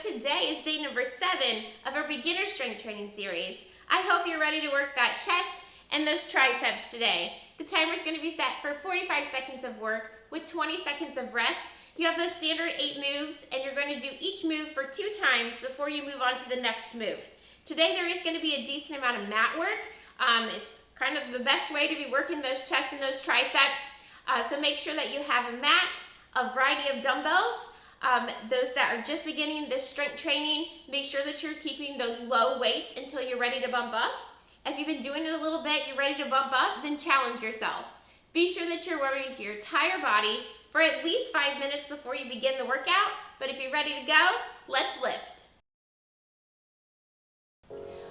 today is day number 7 of our beginner strength training series. I hope you're ready to work that chest and those triceps today. The timer is going to be set for 45 seconds of work with 20 seconds of rest. You have those standard 8 moves, and you're going to do each move for 2 times before you move on to the next move. Today there is going to be a decent amount of mat work. It's kind of the best way to be working those chests and those triceps. So make sure that you have a mat, a variety of dumbbells. Those that are just beginning this strength training, make sure that you're keeping those low weights until you're ready to bump up. If you've been doing it a little bit, you're ready to bump up, then challenge yourself. Be sure that you're warming to your entire body for at least 5 minutes before you begin the workout. But if you're ready to go, let's lift.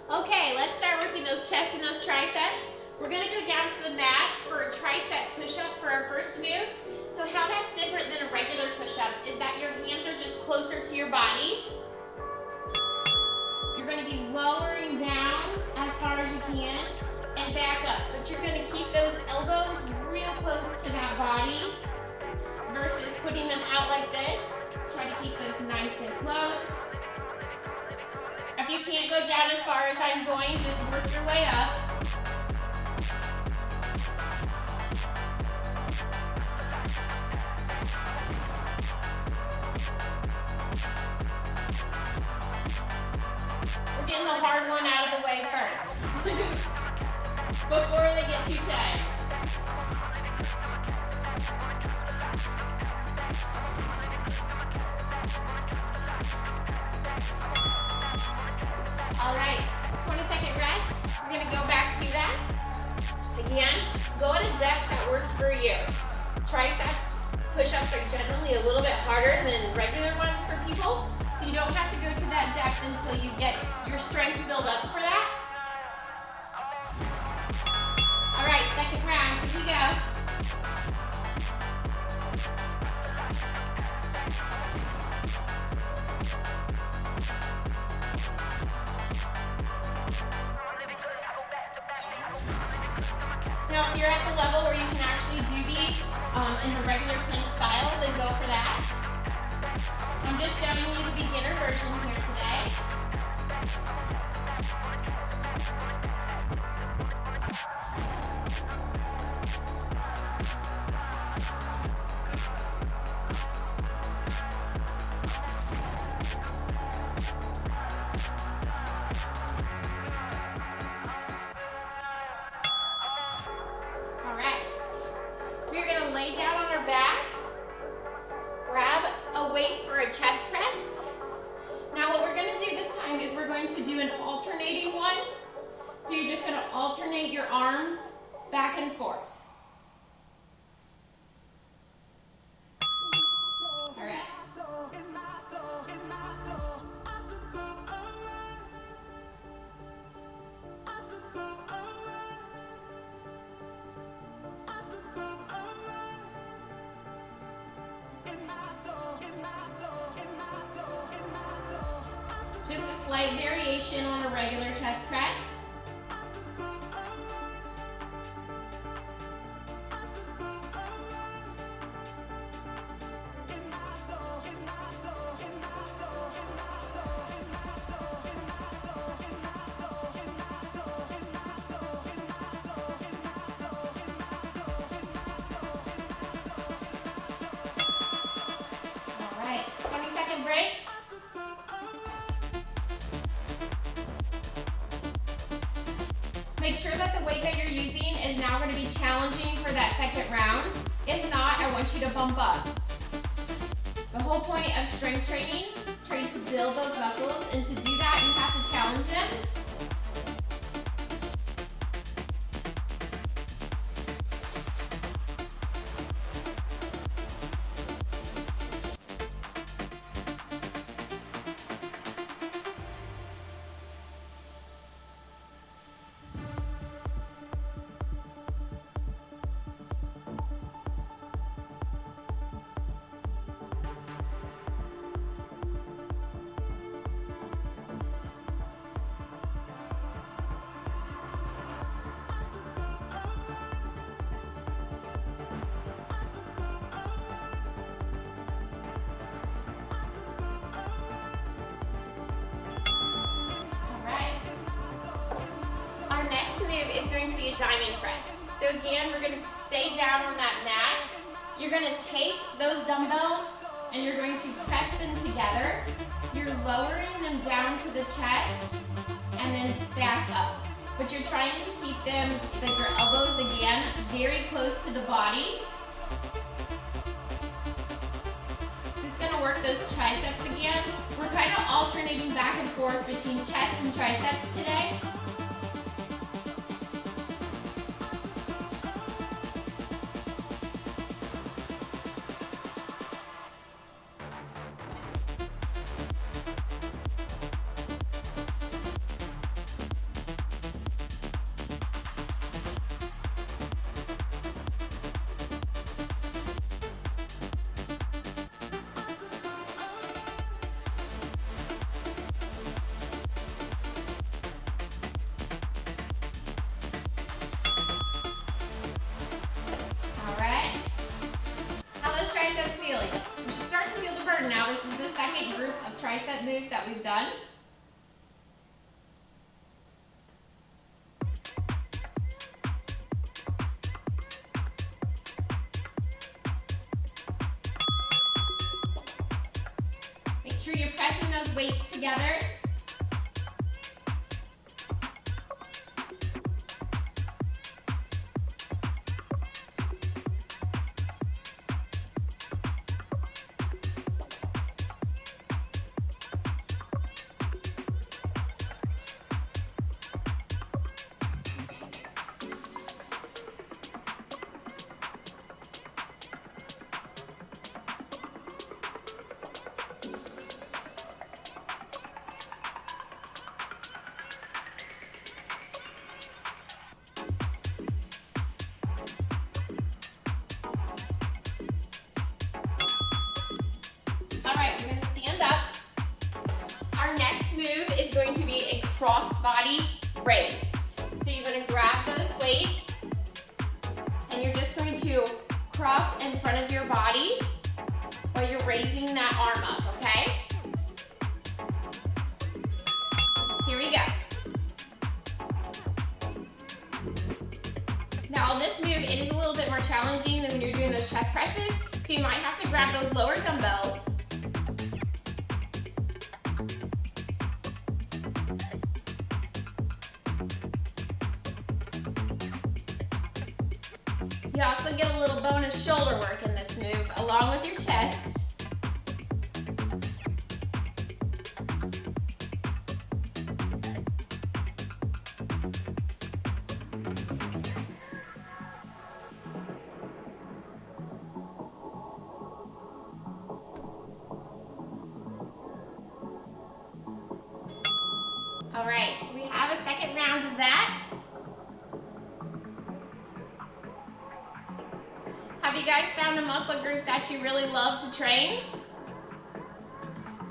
Okay, let's start working those chests and those triceps. We're going to go down to the mat for a tricep push-up for our first move. So how that's different than a regular push-up is that your hands are just closer to your body. You're going to be lowering down as far as you can and back up. But you're going to keep those elbows real close to that body versus putting them out like this. Try to keep this nice and close. If you can't go down as far as I'm going, just work your way up. We're getting the hard one out of the way first before they get too tight. All right, 20-second rest. We're going to go back to that. Again, go at a depth that works for you. Triceps push-ups are generally a little bit harder than regular ones for people, so you don't have to go to that depth until you get your strength build up for that. All right, second round, here we go. Now, if you're at the level where you can actually do these in a regular plank style, then go for that. I'm just showing you the beginner version here today. We're going to lay down on our back, grab a weight for a chest press. Now what we're going to do this time is we're going to do an alternating one. So you're just going to alternate your arms back and forth. All right. Just a slight variation on a regular chest press. All right, 20-second break. Make sure that the weight that you're using is now going to be challenging for that second round. If not, I want you to bump up. The whole point of strength training, trying to build those muscles, and to do that, you have to challenge them. going to be a diamond press. So again, we're going to stay down on that mat. You're going to take those dumbbells and you're going to press them together. You're lowering them down to the chest and then back up. But you're trying to keep them, like your elbows again, very close to the body. This is going to work those triceps again. We're kind of alternating back and forth between chest and triceps today. Feeling. We should start to feel the burn now. This is the second group of tricep moves that we've done. Make sure you're pressing those weights together. All right, we're going to stand up. Our next move is going to be a cross-body raise. So you're going to grab those weights and you're just going to cross in front of your body while you're raising that arm up, okay? Here we go. Now on this move, it is a little bit more challenging than when you're doing those chest presses, so you might have to grab those lower dumbbells. You also get a little bonus shoulder work in this move, along with your chest. All right, we have a second round of that. Have you guys found a muscle group that you really love to train?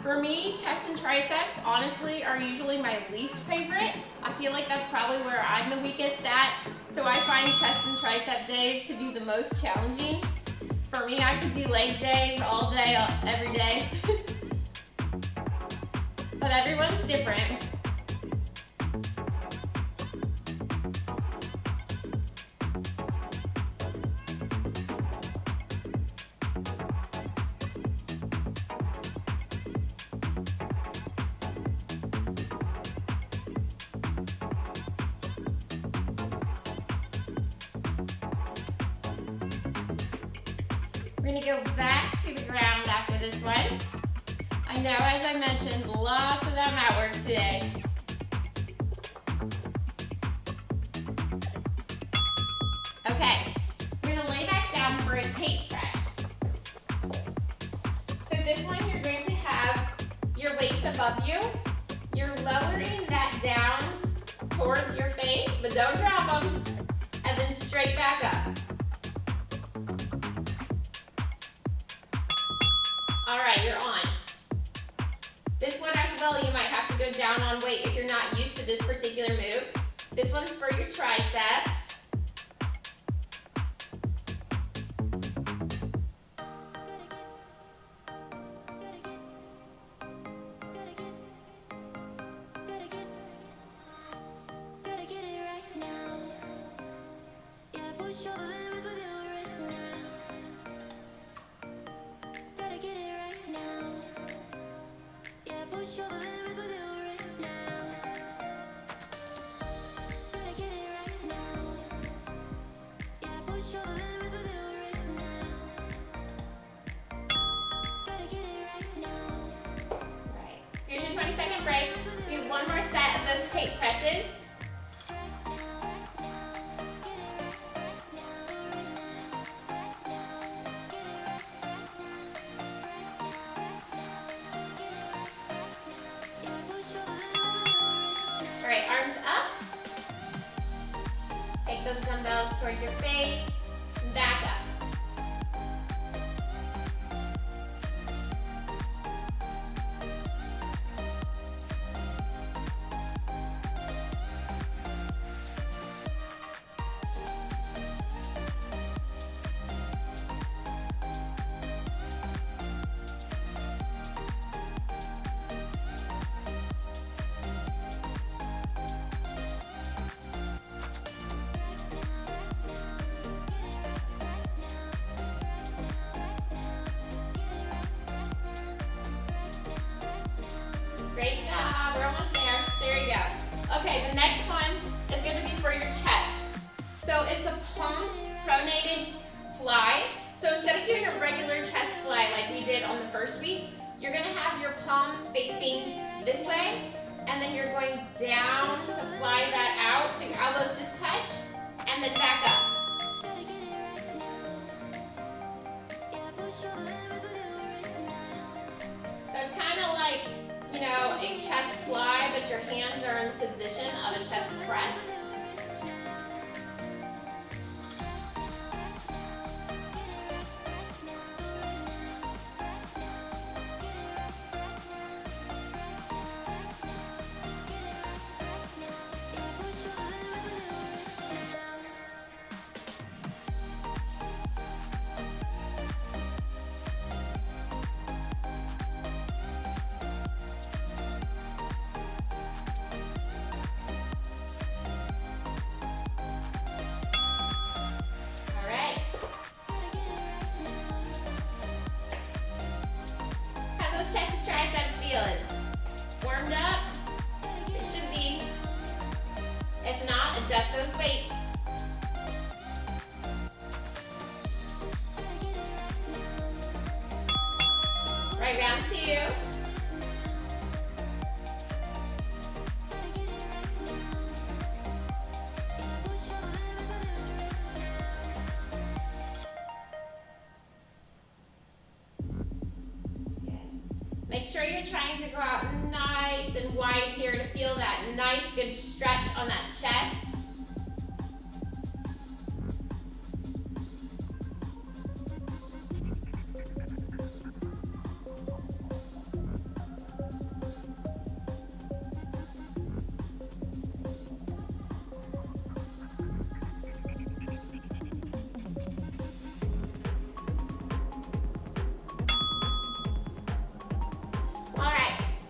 For me, chest and triceps, honestly, are usually my least favorite. I feel like that's probably where I'm the weakest at, so I find chest and tricep days to be the most challenging. For me, I could do leg days all day, every day. But everyone's different. We're going to go back to the ground after this one. I know, as I mentioned, lots of them at work today. Okay, we're going to lay back down for a tape press. So this one, you're going to have your weights above you. You're lowering that down towards your face, but don't drop them, and then straight back up. All right, you're on. This one as well, you might have to go down on weight if you're not used to this particular move. This one's for your triceps. presses. All right, arms up. Take those dumbbells towards your face, back up. Great job, we're almost there. There you go. Okay, the next one is going to be for your chest. So it's a palm pronated fly. So instead of doing a regular chest fly like we did on the first week, you're going to have your palms facing this way, and then you're going down to fly that out so your elbows just touch, and then back up. So it's kind of like, you know, a chest fly, but your hands are in the position of a chest press. Chest and triceps feeling? Warmed up? It should be. If not, adjust those weights. Right, round two. Make sure you're trying to go out nice and wide here to feel that nice, good stretch on that chest.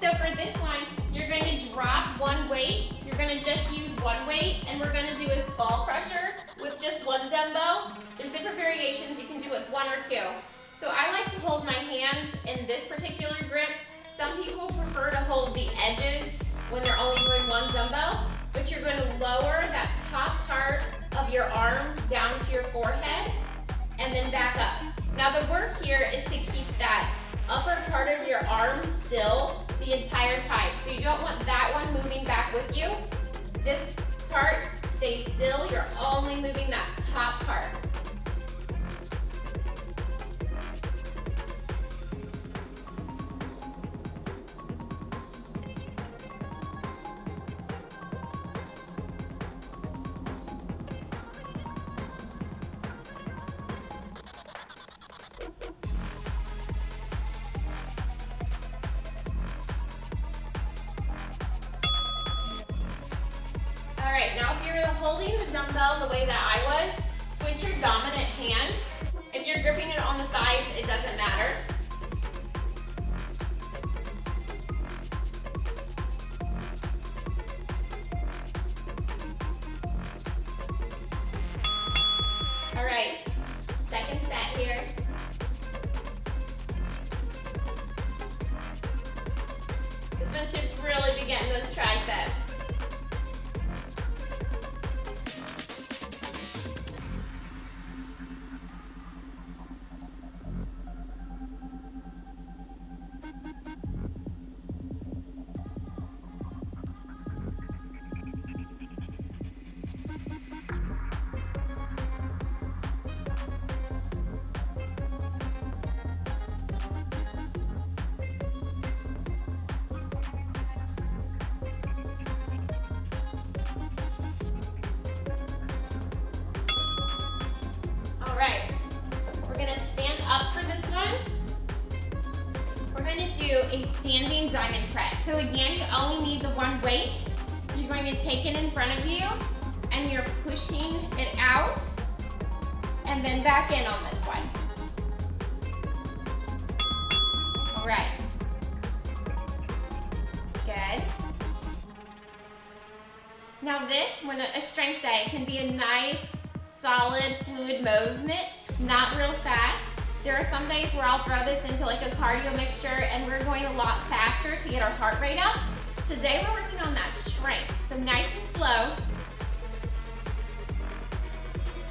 For this one, you're going to drop one weight. You're going to just use one weight, and we're going to do a skull crusher with just one dumbbell. There's different variations. You can do it with one or two. So I like to hold my hands in this particular grip. Some people prefer to hold the edges when they're only doing one dumbbell, but you're going to lower that top part of your arms down to your forehead and then back up. Now the work here is to keep that upper part of your arm still the entire time. So you don't want that one moving back with you. This part stays still. You're only moving that top part. All right, now if you're holding the dumbbell the way that I was, switch your dominant hand. If you're gripping it on the sides, it doesn't matter. All right, second set here. This one should really be getting those triceps. standing diamond press. So again, you only need the one weight. You're going to take it in front of you and you're pushing it out and then back in on this one. All right. Good. Now this, when a strength day, can be a nice, solid, fluid movement, not real fast. There are some days where I'll throw this into like a cardio mixture and we're going a lot faster to get our heart rate up. Today we're working on that strength, so nice and slow.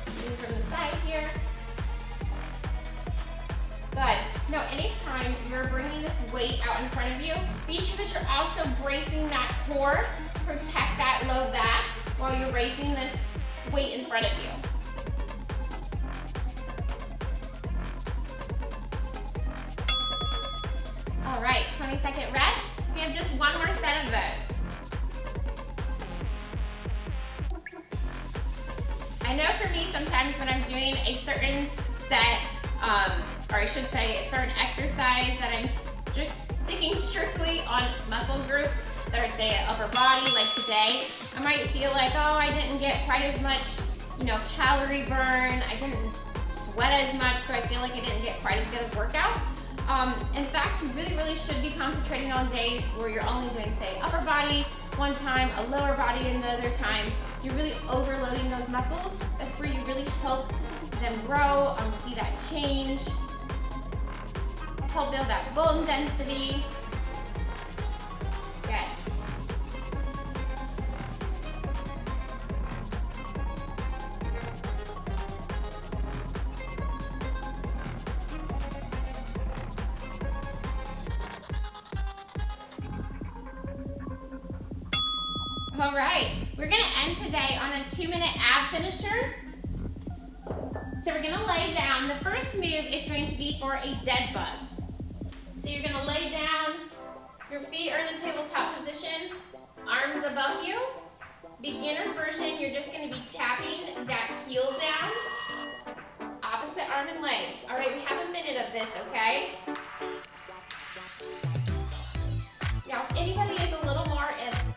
Move from the side here. Good. Now anytime you're bringing this weight out in front of you, be sure that you're also bracing that core, protect that low back while you're raising this weight in front of you. All right, 20-second rest. We have just one more set of those. I know for me, sometimes when I'm doing a certain set, or I should say a certain exercise that I'm sticking strictly on muscle groups that are, say, upper body, like today, I might feel like, oh, I didn't get quite as much, calorie burn. I didn't sweat as much, so I feel like I didn't get quite as good a workout. In fact, you really should be concentrating on days where you're only doing, say, upper body one time, a lower body another time. You're really overloading those muscles. That's where you really help them grow, see that change, help build that bone density. Good. All right, we're gonna end today on a 2-minute ab finisher. So we're gonna lay down. The first move is going to be for a dead bug. So you're gonna lay down, your feet are in a tabletop position, arms above you. Beginner version, you're just gonna be tapping that heel down, opposite arm and leg. All right, we have a minute of this, okay? Now, if anybody is a little more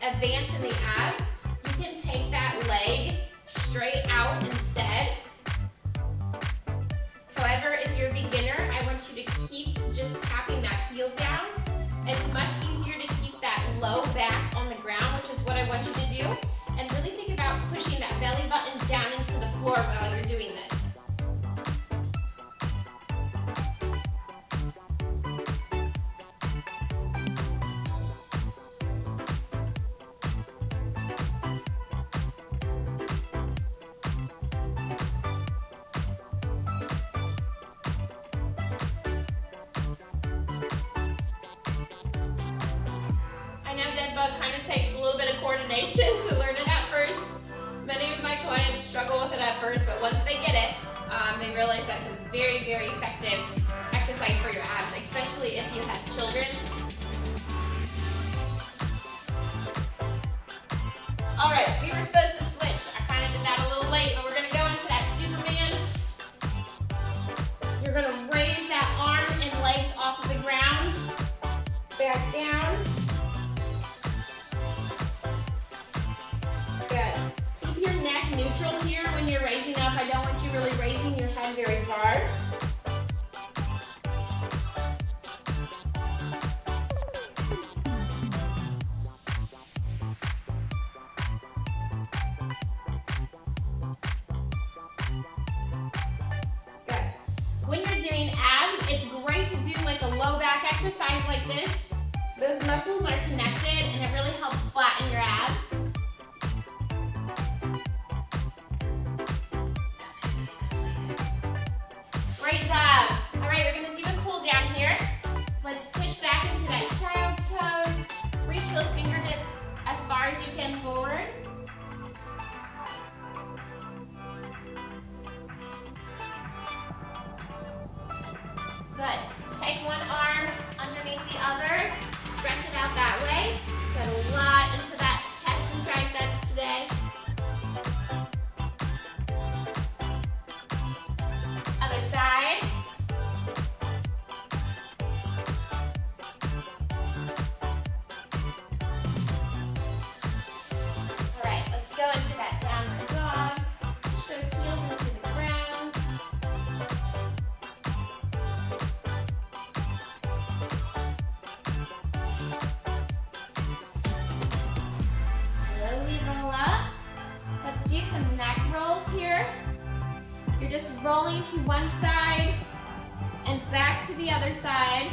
advanced in the abs, you can take that leg straight out instead. However, if you're a beginner, I want you to keep just tapping that heel down. It's much easier to keep that low back on the ground, which is what I want you to do. And really think about pushing that belly button down into the floor while you're doing this. Kind of takes a little bit of coordination to learn it at first. Many of my clients struggle with it at first, but once they get it, they realize that's a very effective exercise for your abs, especially if you have children. All right, we were supposed to switch. I kind of did that a little late, but we're going to go into that Superman. You're going to raise that arm and legs off of the ground, back down. Keep your neck neutral here when you're raising up. I don't want you really raising your head very far. Good. When you're doing abs, it's great to do like a low back exercise like this. Those muscles are connected and it really helps flatten your abs. Great job. All right, we're going to do a cool down here. Let's push back into that child's pose. Reach those fingertips as far as you can forward. Good. Take one arm underneath the other. Stretch it out that way. Get a lot rolling to one side and back to the other side.